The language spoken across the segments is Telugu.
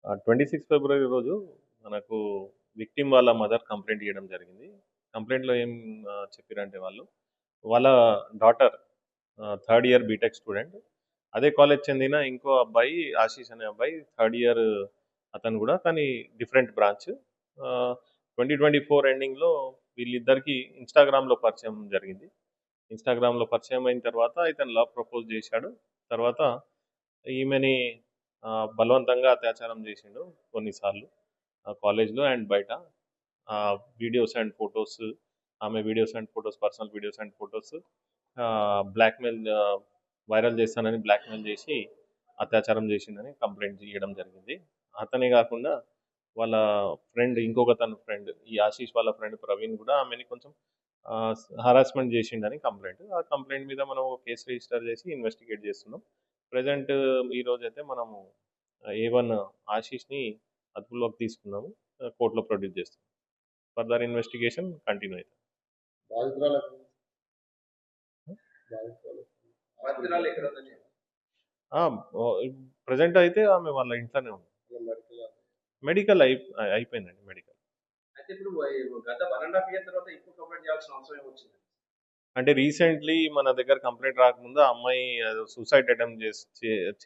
26 ఫిబ్రవరి రోజు మనకు విక్టిమ్ వాళ్ళ మదర్ కంప్లెయింట్ ఇవ్వడం జరిగింది. కంప్లెయింట్‌లో ఏం చెప్పిరంటే వాళ్ళ daughter third year BTech student. అదే కాలేజ్ చెందిన ఇంకో అబ్బాయి ఆశీష్ అనే అబ్బాయి థర్డ్ ఇయర్ అతను కూడా, కానీ డిఫరెంట్ బ్రాంచ్. 2024 ఎండింగ్‌లో వీళ్ళిద్దరికీ ఇన్‌స్టాగ్రామ్‌లో పరిచయం జరిగింది. ఇన్‌స్టాగ్రామ్‌లో పరిచయం అయిన తర్వాత ఇతను లవ్ ప్రపోజ్ చేశాడు. తర్వాత ఈమెని బలవంతంగా అత్యాచారం చేసిండు కొన్నిసార్లు కాలేజ్‌లో అండ్ బయట. వీడియోస్ అండ్ ఫోటోస్, ఆమె videos and photos, personal videos and photos blackmail viral చేస్తానని బ్లాక్‌మెయిల్ చేసి అత్యాచారం చేసిండని కంప్లెయింట్ ఇయ్యడం జరిగింది. అతనే కాకుండా వాళ్ళ ఫ్రెండ్, తన ఫ్రెండ్, ఈ ఆశీష్ వాళ్ళ ఫ్రెండ్ ప్రవీణ్ కూడా ఆమెని కొంచెం హరాస్మెంట్ చేసిండని కంప్లెయింట్. ఆ కంప్లెయింట్ మీద మనం ఒక కేసు రిజిస్టర్ చేసి ఇన్వెస్టిగేట్ చేస్తున్నాం. ప్రెజెంట్ ఈరోజైతే మనము A1 ఆశీష్‌ని అదుపులోకి తీసుకున్నాము. కోర్ట్‌లో ప్రొడ్యూస్ చేస్తాం. ఫర్దర్ ఇన్వెస్టిగేషన్ కంటిన్యూ అయితది. బాధితురాలు బాధితురాలు ఎక్కడ ఉందని ఆ! ప్రెజెంట్ అయితే ఆమె వాళ్ళ ఇంట్లోనే ఉంది. మెడికల్ అయిపోయిందండి మెడికల్. అయితే ఇప్పుడు గత 1.5 ఇయర్ తర్వాత ఇప్పుడు కంప్లైంట్ చేయాల్సిన అవసరం ఏమొచ్చింది? అంటే రీసెంట్‌లీ మన దగ్గర కంప్లెయింట్ రాకముందు ఆ అమ్మాయి సూసైడ్ అటెంప్ట్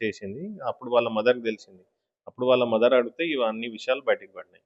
చేసింది. అప్పుడు వాళ్ళ మదర్‌కి తెలిసింది. అప్పుడు వాళ్ళ మదర్ అడిగితే ఇవన్నీ విషయాలు బయటకి పడినాయి.